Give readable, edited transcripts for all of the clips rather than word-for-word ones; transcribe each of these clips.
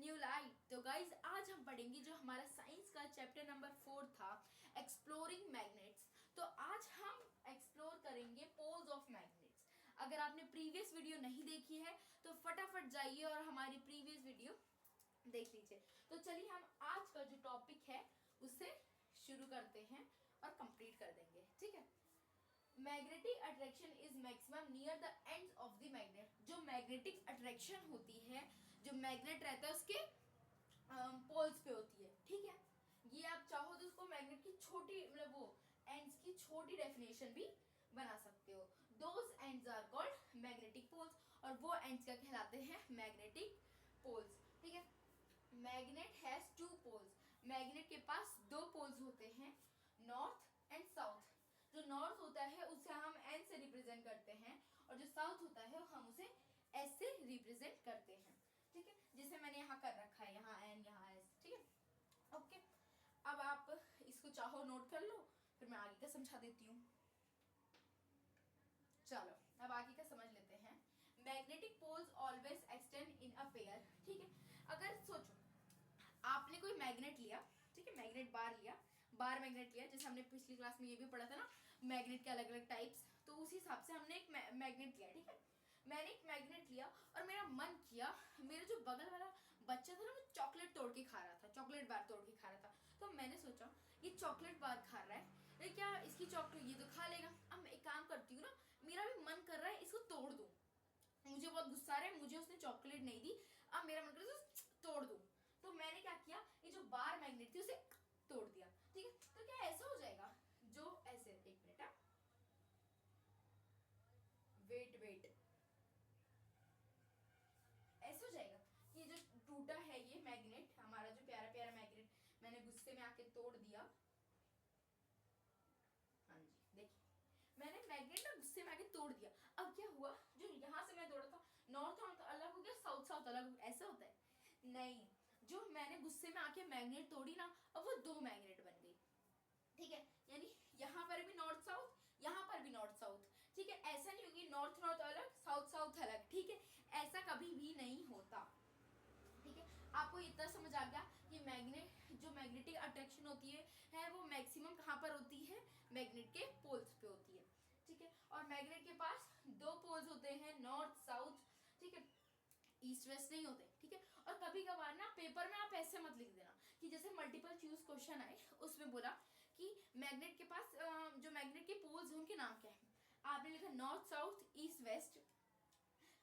New light. तो guys आज हम पढ़ेंगे जो हमारा साइंस का चैप्टर नंबर 4 था, एक्सप्लोरिंग मैग्नेट्स। तो आज हम एक्सप्लोर करेंगे पोल्स ऑफ मैग्नेट्स। अगर आपने प्रीवियस वीडियो नहीं देखी है तो फटाफट जाइए और हमारी प्रीवियस वीडियो देख लीजिए। तो चलिए हम आज का जो टॉपिक है उससे शुरू करते हैं और कंप्लीट कर देंगे, ठीक है। Magnetic attraction is maximum near the ends of the magnet. जो मैग्नेटिक अट्रैक्शन होती है, जो मैग्नेट रहता है उसके पोल्स पे होती है, ठीक है। ये आप चाहो तो उसको मैग्नेट की छोटी मतलब वो एंड्स की छोटी डेफिनेशन भी बना सकते हो। Those ends are called magnetic poles, और वो एंड्स क्या कहलाते हैं? मैग्नेटिक पोल्स, ठीक है। Magnet has two poles. Magnet के पास दो पोल्स होते हैं, नॉर्थ एंड साउथ। जो नॉर्थ होता है उसे हम एन से रिप्रेजेंट करते हैं, और जो साउथ होता है हम उसे एस से रिप्रेजेंट करते हैं, ठीक है। जैसे मैंने यहाँ कर रखा है, यहाँ एन यहाँ एस, ठीक है। ओके, अब आप इसको चाहो नोट कर लो, फिर मैं आगे का समझा देती हूँ। चलो अब आगे का समझ लेते हैं। Magnetic poles always extend in a pair, ठीक है। अगर सोचो आपने कोई मैग्नेट लिया, ठीक है, मैग्नेट बार लिया, बार मैग्नेट लिया, जैसे हमने पिछली क्लास में ये भी पढ़ा था ना मैग्नेट के अलग अलग टाइप्स, तो उस हिसाब से हमने एक मैग्नेट लिया, ठीक है। मैंने एक मैग्नेट लिया और मेरा मन किया, मेरा जो बगल वाला बच्चा था ना वो चॉकलेट तोड़ के खा रहा था, चॉकलेट बार तोड़ के खा रहा था। तो मैंने सोचा ये चॉकलेट बार खा रहा है, ये क्या इसकी चॉकलेट ये तो खा लेगा। अब मैं एक काम करती हूँ ना, मेरा भी मन कर रहा है इसको तोड़ दूँ, मुझे बहुत गुस्सा आ रहा है, मुझे उसने चॉकलेट नहीं दी, अब मेरा मन कर रहा है तोड़ दूँ। तो मैंने क्या किया, ये जो बार मैग्नेट थी उसे तोड़ दिया, ठीक है। तो क्या ऐसा हो जाएगा, जो ऐसे, एक मिनट, वेट वेट, ऐसे हो जाएगा। ये जो टूटा है ये मैग्नेट, हमारा जो प्यारा प्यारा मैग्नेट, मैंने गुस्से में आके तोड़ दिया। हाँ जी, देखिए मैंने मैग्नेट ना गुस्से में आके तोड़ दिया। अब क्या हुआ, जो यहाँ से मैं तोड़ा था नॉर्थ नॉर्थ अलग हो गया, साउथ साउथ अलग हो गया। ऐसा होता है? नहीं, जो मैंने गुस्से में आके मैग्नेट तोड़ी ना, अब वो दो मैग्नेट बन गई, ठीक है। यानी यहाँ पर भी नॉर्थ साउथ, यहाँ पर भी नॉर्थ साउथ, ठीक है। ऐसा नहीं होगी नॉर्थ नॉर्थ अलग साउथ साउथ अलग, ठीक है, ऐसा कभी भी नहीं होता, ठीक है। आपको इतना समझ आ गया कि मैग्नेट जो मैग्नेटिक अट्रैक्शन होती है वो मैक्सिमम कहाँ पर होती है? मैग्नेट के पोल्स पे होती है, ठीक है। और मैग्नेट के पास दो पोल्स होते हैं, नॉर्थ साउथ, ठीक है, ईस्ट वेस्ट नहीं होते, ठीक है। और कभी कभार ना पेपर में आप ऐसे मत लिख देना कि जैसे मल्टीपल चूज क्वेश्चन आए, उसमें बोला कि मैग्नेट के पास जो मैग्नेट के पोल्स हैं उनके नाम क्या है, आपने लिखा नॉर्थ साउथ ईस्ट वेस्ट,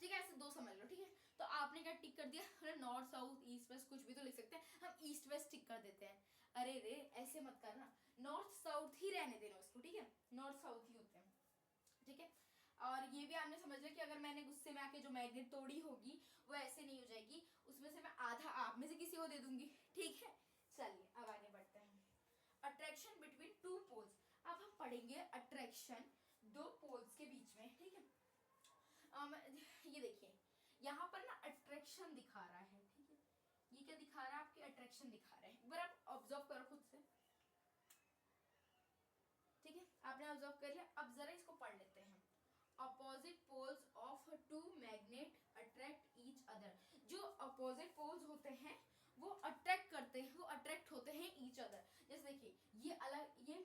ठीक है, ऐसे दो समझ लो, ठीक है। तो आपने क्या टिक कर दिया, नॉर्थ साउथ ईस्ट वेस्ट, कुछ भी तो लिख सकते हैं, हम ईस्ट वेस्ट टिक कर देते हैं। अरे रे, ऐसे मत करना, नॉर्थ साउथ ही रहने देना उसको, ठीक है, नॉर्थ साउथ ही होते हैं, ठीक है। और ये भी आपने समझ लिया कि अगर मैंने गुस्से में आके जो मैग्नेट तोड़ी होगी वो ऐसे नहीं हो जाएगी, उसमें से मैं आधा आप में से किसी को दे दूंगी, ठीक है। चलिए अब आगे बढ़ते हैं। Attraction between two poles. अब हम पढ़ेंगे अट्रैक्शन दो पोल्स के बीच में, ठीक है। ये देखिए यहाँ पर ना अट्रैक्शन दिखा रहा है, ठीक है। ये क्या दिखा रहा है? आपके अट्रैक्शन दिखा रहा है, एक बार आप ऑब्जर्व करो खुद से, ठीक है। आपने ऑब्जर्व कर लिया, अब जरा इसको पढ़ लेते हैं। Opposite poles of two magnet attract each other. जो अपोजिट पोल्स होते हैं वो अट्रैक्ट करते हैं, वो अट्रैक्ट होते हैं ईच अदर। जैसे देखिए ये अलग, ये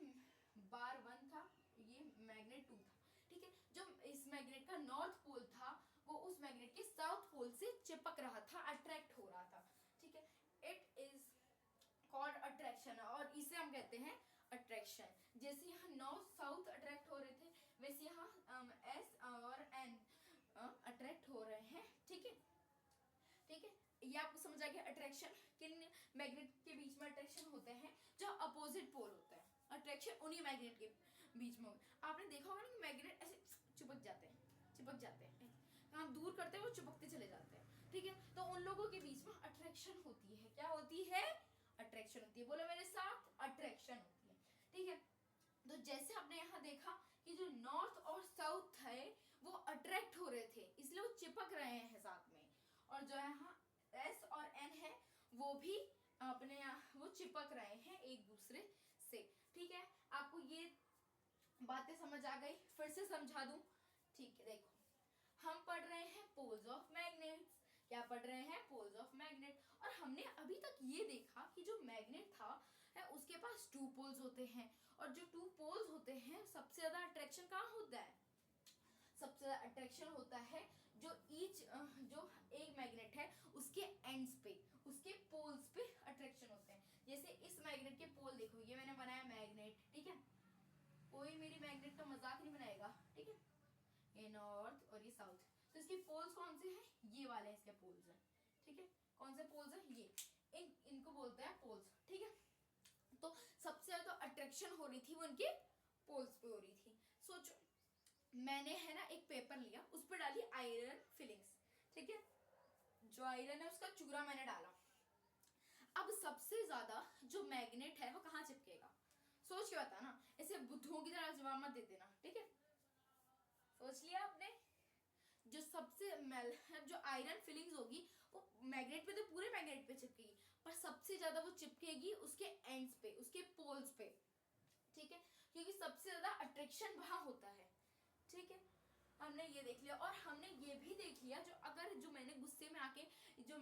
बार 1 था, ये मैग्नेट 2 था, ठीक है। जो इस मैग्नेट का नॉर्थ पोल था वो उस मैग्नेट के साउथ पोल से चिपक रहा था, अट्रैक्ट हो रहा था, ठीक है। इट इज कॉल्ड अट्रैक्शन, और इसे हम कहते हैं अट्रैक्शन। जैसे यहाँ नॉर्थ साउथ अट्रैक्ट हो रहे थे, वैसे यहाँ एस और एन अट्रैक्ट हो रहे हैं, ठीक है, ठीक है। ये आपको समझ आ गया अट्रैक्शन किन मैग्नेट के बीच में अट्रैक्शन होते हैं? जो अपोजिट पोल होता है, अट्रैक्शन उन्हीं मैग्नेट के बीच में। आपने देखा होगा ना कि मैग्नेट ऐसे चिपक जाते हैं, चिपक जाते हैं, हम दूर करते हैं वो चिपकते चले जाते हैं, ठीक है। तो उन लोगों के बीच में अट्रैक्शन होती है। क्या होती है? अट्रैक्शन होती है। बोलो मेरे साथ, अट्रैक्शन होती है, ठीक है। तो जैसे आपने यहाँ देखा कि जो नॉर्थ और साउथ है वो अट्रैक्ट हो रहे थे, इसलिए वो चिपक रहे हैं साथ में, और जो यहाँ एस और एन है वो भी अपने यहाँ वो चिपक रहे हैं एक दूसरे से, ठीक है। आपको ये बातें समझ आ गई? फिर से समझा दूं, ठीक है। देखो हम पढ़ रहे हैं पोल्स ऑफ मैग्नेट्स, क्या पढ़ रहे हैं? Poles of magnet. और हमने अभी तक ये देखा कि जो मैग्नेट था है उसके पास 2 पोल्स होते हैं, और जो 2 पोल्स होते हैं सबसे ज्यादा अट्रैक्शन कहाँ होता है, सबसे ज्यादा अट्रैक्शन होता है जो जो एक मैग्नेट है उसके एंड्स पे, उसके पोल्स पे अट्रैक्शन होते हैं। जैसे इस मैग्नेट के पोल देखो, ये मैंने बनाया मैग्नेट, ठीक है, कोई मेरी मैग्नेट का मजाक नहीं बनाएगा, ठीक है, ये नॉर्थ और ये साउथ, तो इसके पोल्स कौन से हैं, ये वाले इसके पोल्स हैं, ठीक है, कौन से पोल्स हैं, ये इनको बोलते हैं पोल्स, ठीक है। तो सबसे ज्यादा अट्रैक्शन हो रही थी वो उनके पोल्स पे हो रही थी। सोचो मैंने है ना एक पेपर लिया, उस पर डाली आयरन फिलिंग्स, ठीक है, जो आयरन है उसका चूरा मैंने डाला। अब सबसे ज्यादा जो मैग्नेट है वो कहाँ चिपकेगा, सोच के बता ना, ऐसे बुद्धुओं की तरह जवाब मत दे देना, ठीक है, सोच लिया आपने। जो सबसे जो आयरन फिलिंग्स होगी वो मैग्नेट पे तो पूरे मैग्नेट पे चिपकेगी, पर सबसे ज्यादा वो चिपकेगी उसके एंड्स पे, उसके पोल्स पे, ठीक है, क्योंकि सबसे ज्यादा अट्रैक्शन वहां होता है, ठीक है। हमने ये देख लिया, और हमने ये भी देख लिया जो अगर जो मैंने गुस्से में आके जो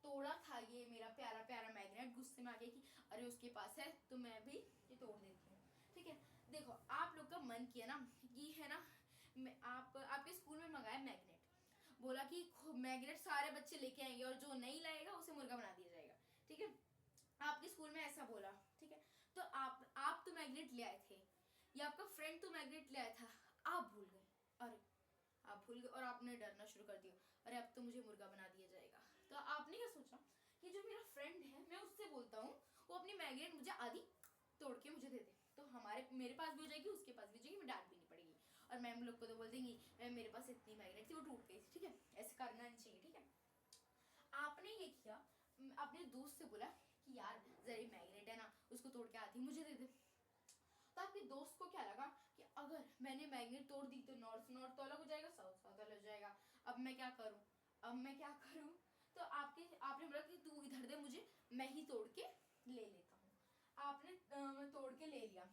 तोड़ा था ये मेरा प्यारा प्यारा मैग्नेट, गुस्से में आके कि अरे उसके पास है तो मैं भी ये तोड़ देती हूँ, ठीक है। देखो आप लोग का मन किया ना कि है ना, आप आपके स्कूल में मंगाया मैग्नेट, बोला कि मैग्नेट सारे बच्चे लेके आएंगे और जो नहीं लाएगा उसे मुर्गा बना दिया जाएगा, ठीक है, आपके स्कूल में ऐसा बोला, ठीक है। तो आप तो मैग्नेट ले आए थे, या आपका फ्रेंड तो मैग्नेट ले आया था, आप भूल गए, अरे आप भूल गए और आपने डरना शुरू कर दिया, अरे अब तो मुझे मुर्गा बना दिया जाएगा। तो आपने क्या सोचा कि जो मेरा फ्रेंड है मैं उससे बोलता हूँ वो अपनी मैग्नेट मुझे आधी तोड़ के मुझे दे दे, तो मेरे पास भी हो जाएगी, उसके पास भी हो जाएगी, मैं डांट भी नहीं पड़ेगी, और मैम लोग को तो बोल देंगी मेरे पास इतनी मैग्नेट थी वो टूट गई, ठीक है, ऐसे करना नहीं चाहिए, ठीक है। आपने ये किया, अपने दोस्त से बोला कि यार जरा मैग्नेट है ना उसको तोड़ के आधी मुझे दे दे। तो आपके दोस्त को क्या लगा कि अगर मैंने मैग्नेट तोड़ दी तो नॉर्थ नॉर्थ तो अलग हो जाएगा, साउथ साउथ अलग हो जाएगा, अब मैं क्या करूं, अब मैं क्या करूं। तो आपने बोला कि तू इधर दे मुझे, मैं ही तोड़ के ले लेता हूँ। आपने तोड़ के ले लिया।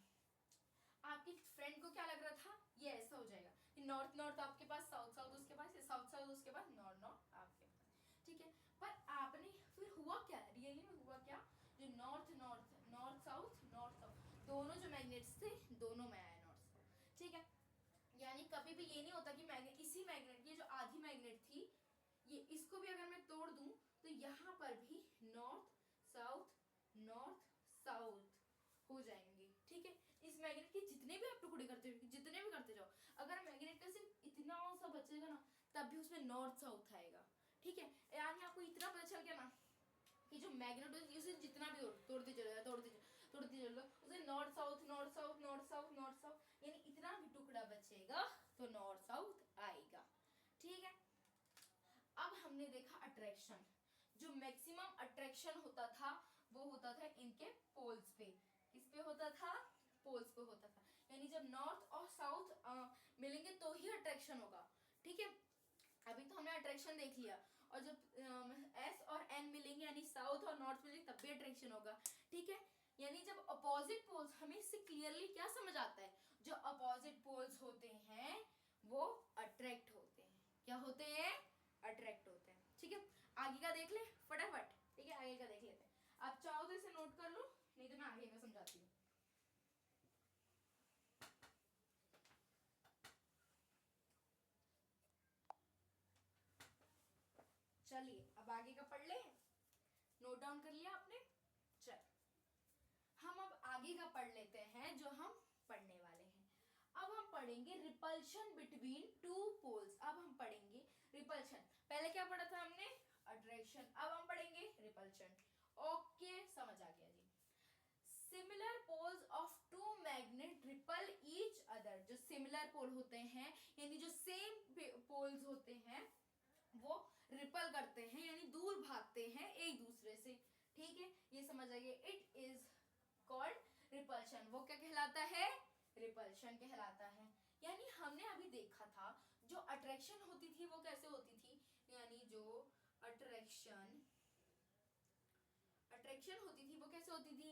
आपकी फ्रेंड को क्या लग रहा था ये ऐसा हो जाएगा कि नॉर्थ नॉर्थ आपके पास, साउथ साउथ उसके पास, साउथ साउथ उसके पास, नॉर्थ नॉर्थ आपके पास, ठीक है। पर आपने फिर हुआ क्या, रियली में हुआ क्या, जो नॉर्थ नॉर्थ नॉर्थ साउथ दोनों जो मैग्नेट्स थे दोनों में आया नॉर्थ साउथ, ठीक है। यानी कभी भी ये नहीं होता कि मैग्नेट, इसी मैग्नेट की जो आधी मैग्नेट थी ये, इसको भी अगर मैं तोड़ दूं तो यहाँ पर भी नॉर्थ साउथ हो जाएंगे, ठीक है। इस मैग्नेट के जितने भी आप टुकड़े करते हो, जितने भी करते जाओ, अगर मैग्नेट का सिर्फ इतना सा बचेगा ना तब भी उसमें नॉर्थ साउथ आएगा, ठीक है। यानी आपको इतना पता चल गया ना कि जो मैग्नेट है उसे जितना भी तोड़ते चलो उसे north south north south north south north south, यानी इतना भी टुकड़ा बचेगा तो नॉर्थ साउथ आएगा, ठीक है। अब हमने देखा अट्रैक्शन, जो मैक्सिमम अट्रैक्शन होता था वो होता था इनके पोल्स पे, किस पे होता था, पोल्स पे होता था, यानी जब नॉर्थ और साउथ मिलेंगे तो ही अट्रैक्शन होगा, ठीक है। अभी तो हमने अट्रैक्शन देख लिया, और जब एस और एन मिलेंगे यानी साउथ और नॉर्थ मिलेंगे तब भी अट्रैक्शन होगा, ठीक है। यानी जब अपोजिट पोल्स, हमें इससे क्लियरली क्या समझ आता है, जो अपोजिट पोल्स होते हैं वो अट्रैक्ट होते हैं, क्या होते हैं, अट्रैक्ट होते हैं, ठीक है। आगे का देख ले फटाफट, ठीक है, आगे का देख लेते हैं। आप चाहो तो इसे नोट कर लो, नहीं तो मैं आगे का समझाती हूँ। चलिए अब आगे का पढ़ ले, नोट डाउन कर लिया आपने, चल हम अब आगे का पढ़ लेते हैं जो हम पढ़ने वाले हैं। अब हम पढ़ेंगे रिपल्शन बिटवीन टू पोल्स। अब हम पढ़ेंगे रिपल्शन, पहले क्या पढ़ा था हमने, अट्रैक्शन, अब हम पढ़ेंगे रिपल्शन, ओके समझ आ गया जी। Similar poles of two magnet repel each other, जो सिमिलर पोल होते हैं यानी जो सेम पोल्स होते हैं वो रिपल करते हैं यानी दूर भागते हैं एक दूसरे से, ठीक है, ये समझ आइए। इट इज कॉल्ड रिपल्शन, वो क्या कहलाता है, रिपल्शन कहलाता है। यानी हमने अभी देखा था जो अट्रैक्शन होती थी वो कैसे होती थी, यानी जो अट्रैक्शन होती थी वो कैसे होती थी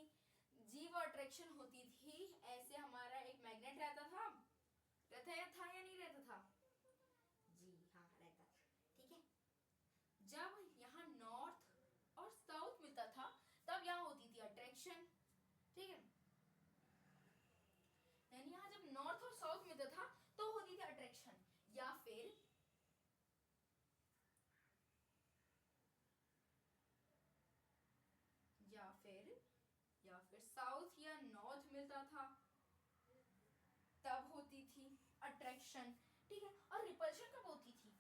जी, वो अट्रैक्शन होती थी ऐसे, हमारा एक मैग्नेट रहता था या नहीं रहता था, जी हाँ रहता था, ठीक है। जब यहाँ नॉर्थ ठीक है। यानी यहाँ जब नॉर्थ और साउथ मिलता था तो होती थी अट्रैक्शन, या फिर साउथ या नॉर्थ मिलता था तब होती थी अट्रैक्शन, ठीक है। और रिपल्शन कब होती थी?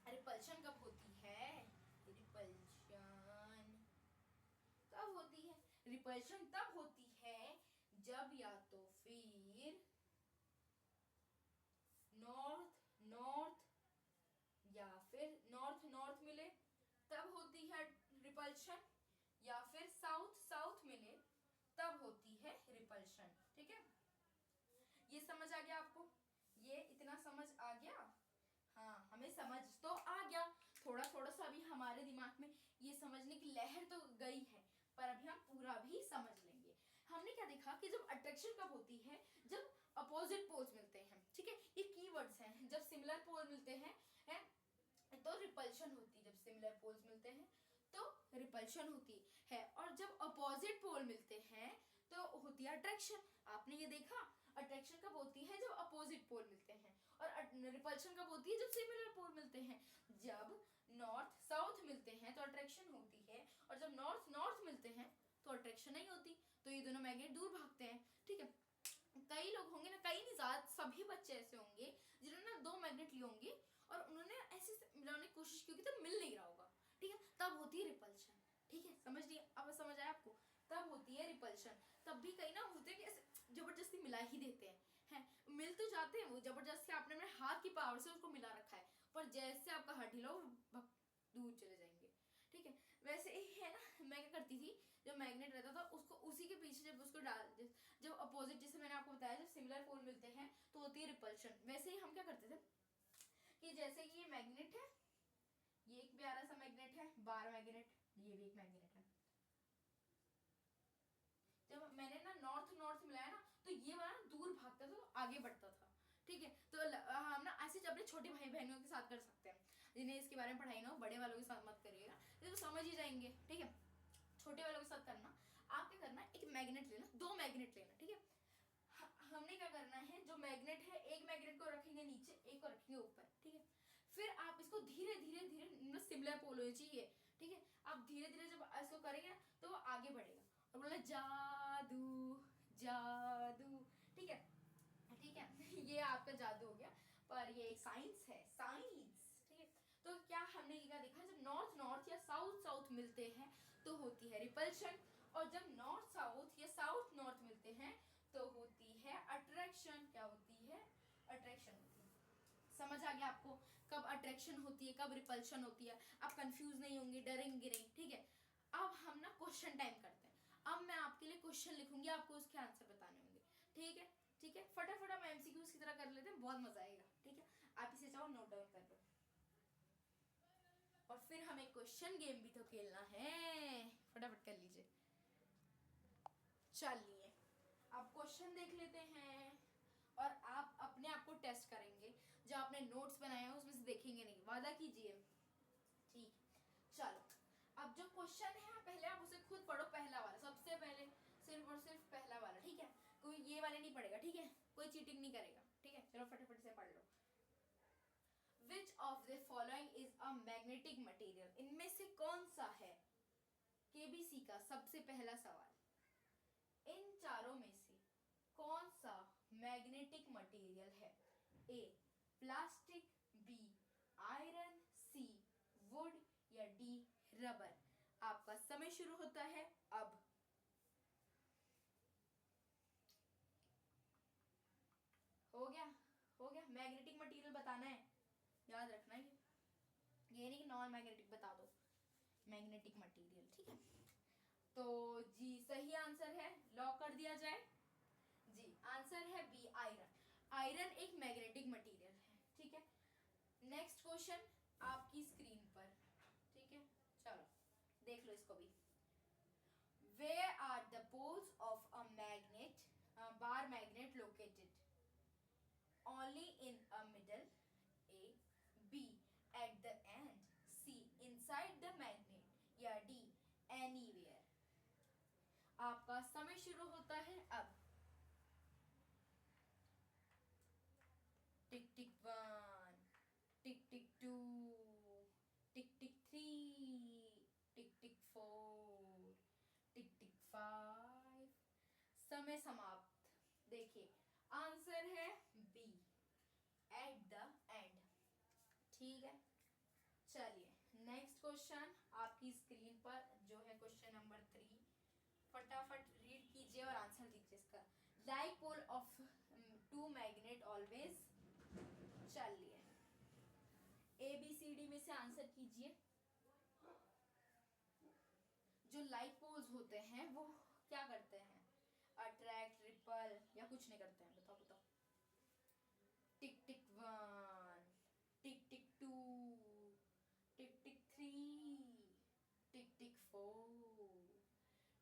रिपल्शन कब होती है? रिपल्शन कब होती है? रिपल्शन तब होती है जब या तो फिर नॉर्थ नॉर्थ या फिर नॉर्थ नॉर्थ मिले तब होती है रिपल्शन, या फिर साउथ साउथ मिले तब होती है रिपल्शन, ठीक है। ये समझ आ गया आपको? ये इतना समझ आ गया? हाँ, हमें समझ तो आ गया, थोड़ा थोड़ा सा अभी हमारे दिमाग में ये समझने की लहर तो गई है, पर अभी हम पूरा भी समझ लेंगे। हमने क्या देखा कि जब अट्रैक्शन कब होती है? जब अपोजिट पोल्स मिलते हैं, ठीक है। ये कीवर्ड्स हैं। जब सिमिलर पोल मिलते हैं तो रिपल्शन होती है। जब सिमिलर पोल्स मिलते हैं तो रिपल्शन होती है, और जब अपोजिट पोल मिलते हैं तो होती है अट्रैक्शन। आपने ये देखा, अट्रैक्शन कब होती है? जब अपोजिट पोल मिलते हैं। और रिपल्शन कब होती है? जब सिमिलर पोल मिलते हैं। जब नॉर्थ साउथ मिलते हैं तो अट्रैक्शन होती है, और जब नॉर्थ नॉर्थ मिलते हैं तो अट्रैक्शन नहीं होती। तो ये दोनों मैग्नेट दूर भागते हैं, ठीक है। कई लोग होंगे ना, कई नहीं, ज्यादा सभी बच्चे ऐसे होंगे जिन्होंने दो मैग्नेट लिए होंगे और उन्होंने ऐसे मिलाने की कोशिश की होगी तो मिल नहीं रहा होगा, ठीक है। तब होती है रिपल्शन, ठीक है। समझ लिया? अब समझ आया आपको? तब होती है रिपल्शन। तब भी कई ना होते हैं कि ऐसे जबरदस्ती मिला ही देते हैं, मिल तो जाते हैं वो जबरदस्ती, आपने अपने हाथ की पावर से उसको मिला रखा है, पर जैसे आपका हाथ ढीला हो दूर चले जाएंगे, ठीक है। वैसे ही है ना, मैं क्या करती थी, जो मैग्नेट रहता था उसको उसी के पीछे जब उसको डाल, जब अपोजिट, जैसे मैंने आपको बताया जब सिमिलर पोल मिलते हैं तो होती है रिपल्शन। वैसे ही हम क्या करते थे कि जैसे ये मैग्नेट है, ये एक प्यारा सा मैग्नेट है, बार मैग्नेट, ये भी एक मैग्नेट है। जब मैंने ना नॉर्थ नॉर्थ मिलाया ना तो ये वाला दूर भागता था तो आगे बढ़ता था, ठीक है। तो हम ना ऐसे अपने छोटे भाई बहनों के साथ कर सकते हैं, जिन्हें इसके बारे में पढ़ाई ना हो, बड़े वालों के साथ मत करिएगा, तो समझ ही जाएंगे, ठीक है। छोटे वालों के साथ करना, आप क्या करना, एक मैग्नेट लेना, दो मैग्नेट लेना, ठीक है। हमने क्या करना है, जो मैग्नेट है एक मैग्नेट को रखेंगे नीचे, एक को रखेंगे ऊपर, ठीक है। फिर आप इसको धीरे धीरे धीरे सिमिलर पोल होनी चाहिए, ठीक है। आप धीरे धीरे जब इसको करेंगे तो वो आगे बढ़ेगा और बोला जादू जादू, ठीक है, ठीक है। ये आपका जादू हो गया, पर ये एक साइंस है, साइंस, ठीक है। तो क्या हमने क्या देखा, जब नॉर्थ नॉर्थ या साउथ साउथ मिलते हैं तो होती है रिपल्शन, और जब नॉर्थ साउथ या साउथ नॉर्थ मिलते हैं तो होती है अट्रैक्शन। क्या होती है? अट्रैक्शन होती है। समझ आ गया आपको कब अट्रैक्शन होती है, कब रिपल्शन होती है? आप कंफ्यूज नहीं होंगे, डरेंगे नहीं, ठीक है। अब हम ना क्वेश्चन टाइम करते हैं। अब मैं आपके लिए क्वेश्चन लिखूंगी, आपको उसके आंसर बताने होंगे, ठीक है, ठीक है। फटाफट हम एमसीक्यूज की तरह कर लेते हैं, बहुत मजा आएगा, ठीक है। आप इसे चाहो नोट डाउन कर लो, और फिर हमें क्वेश्चन गेम भी तो खेलना है, फटाफट कर लीजिए। चलिए अब क्वेश्चन देख लेते हैं, और आप अपने आप को टेस्ट करेंगे, जो आपने नोट्स बनाए हैं उसमें से देखेंगे नहीं, वादा कीजिए, ठीक। चलो, अब जो क्वेश्चन है पहले आप उसे खुद पढ़ो, पहला वाला सबसे पहले, सिर्फ और सिर्फ पहला वाला, ठीक है। कोई ये वाले नहीं पढ़ेगा, ठीक है, कोई चीटिंग नहीं करेगा, ठीक है। चलो फटाफट से पढ़ लो। Which of the following is a magnetic material? इनमें से कौन सा है? केबीसी का सबसे पहला सवाल, इन चारों में से कौन सा मैग्नेटिक मटेरियल है? A plastic, B iron, C wood, या डी रबर। आपका समय शुरू होता है अब। हो गया, हो गया। मैग्नेटिक मटेरियल बताना है, याद रखना है, ये नहीं कि नॉन मैग्नेटिक बता दो, मैग्नेटिक मटेरियल, ठीक है। तो जी सही आंसर है, लॉक कर दिया जाए। जी आंसर है बी आयरन। आयरन एक मैग्नेटिक मटेरियल है, ठीक है। नेक्स्ट क्वेश्चन आपकी स्क्रीन पर, ठीक है, चलो देख लो इसको भी। Where are the poles of a magnet, a bar magnet located? Only in a middle, A, B at the end, C inside the magnet, या D anywhere। आपका समय शुरू होता है अब। टिक टिक 1, टिक टिक 2, टिक टिक 3, टिक टिक 4, टिक टिक 5। समय समाप्त। देखिए आंसर है बी, एट द एंड। ठीक है, चलिए नेक्स्ट क्वेश्चन आपकी स्क्रीन पर जो है क्वेश्चन नंबर 3, फटाफट रीड कीजिए और आंसर दीजिए इसका। Dipole of two magnet always. चलिए ABCD में से आंसर कीजिए। जो लाइक पोल्स होते हैं वो क्या करते हैं? अट्रैक्ट, रिपल या कुछ नहीं करते हैं? बताओ बताओ। टिक टिक 1, टिक टिक 2, टिक टिक 3, टिक टिक 4,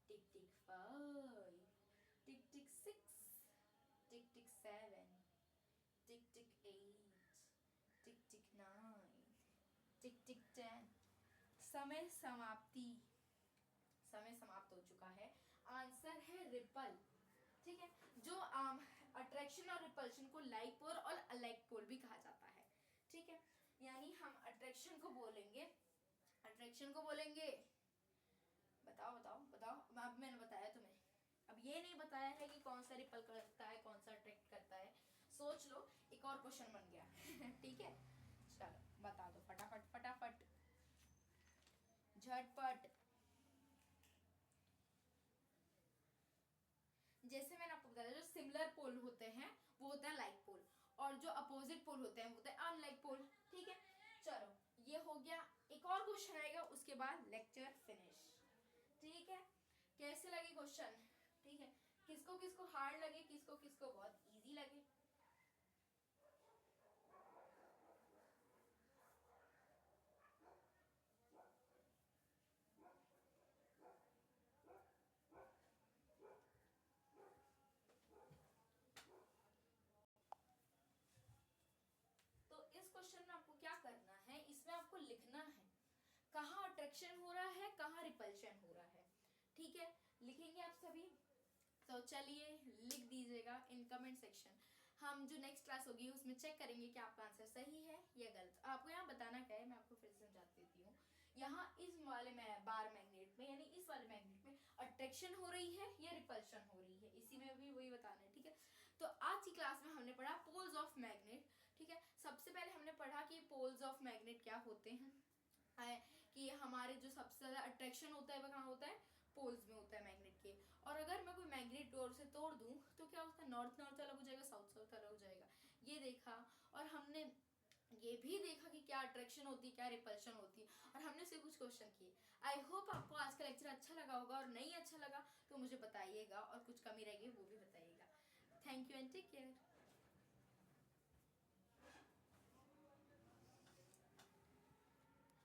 टिक टिक 5, टिक टिक 6, टिक टिक 7, टिक टिक 8, टिक टिक 9, टिक टिक 10। समय समाप्ति। समय समाप्त हो चुका है। आंसर है रिपल। ठीक है, जो अट्रैक्शन और रिपल्शन को लाइक पोल और अलाइक पोल भी कहा जाता है। ठीक है, यानी हम अट्रैक्शन को बोलेंगे, बताओ बताओ बताओ। अब मैंने बताया तुम्हें, अब ये नहीं बताया है कि कौन सा रिपल करता है कौन सा अट्रैक्ट करता है। सोच लो, एक और क्वेश्चन बन गया। ठीक है, चलो बता दो फटाफट फटाफट, झटपट। जैसे मैंने आपको बताया, जो सिमिलर पोल होते हैं वो होता है लाइक पोल, और जो अपोजिट पोल होते हैं वो होते हैं अनलाइक पोल। ठीक है, चलो ये हो गया। एक और क्वेश्चन आएगा उसके बाद लेक्चर फिनिश। ठीक है, कैसे लगे क्वेश्चन? ठीक है, किसको किसको हार्ड लगे, किसको किसको बहुत इजी लगे? तो इस क्वेश्चन में आपको क्या करना है, इसमें आपको लिखना है कहाँ अट्रैक्शन हो रहा है, कहाँ रिपल्शन हो रहा है। ठीक है, लिखेंगे आप सभी? तो चलिए लिख दीजिएगा इन कमेंट सेक्शन। हम जो नेक्स्ट क्लास होगी उसमें चेक करेंगे कि आपका आंसर सही है या गलत। आपको यहाँ बताना क्या है, मैं आपको फिर से समझा देती हूँ। यहाँ इस वाले में बार मैग्नेट में, यानी इस वाले मैग्नेट में अट्रैक्शन हो रही है या रिपल्शन हो रही है, इसी में भी वही बताना है। ठीक है, तो आज की क्लास में हमने पढ़ा पोल्स ऑफ मैग्नेट। ठीक है, सबसे पहले हमने पढ़ा कि पोल्स ऑफ मैग्नेट क्या होते हैं, कि हमारे जो सबसे ज्यादा अट्रैक्शन होता है वो कहाँ होता है? पोल्स में होता है मैग्नेट के। और अगर मैं कोई मैग्नेट डोर से तोड़ दूं तो क्या उसका नॉर्थ नॉर्थ अलग हो जाएगा, साउथ साउथ अलग हो जाएगा, ये देखा। और हमने ये भी देखा कि क्या अट्रैक्शन होती है, क्या रिपल्शन होती है, और हमने से कुछ क्वेश्चन किए। आई होप आपको आज का लेक्चर अच्छा लगा होगा, और नहीं अच्छा लगा तो मुझे बताइएगा, और कुछ कमी रहेगी वो भी बताइएगा। Thank you and take care.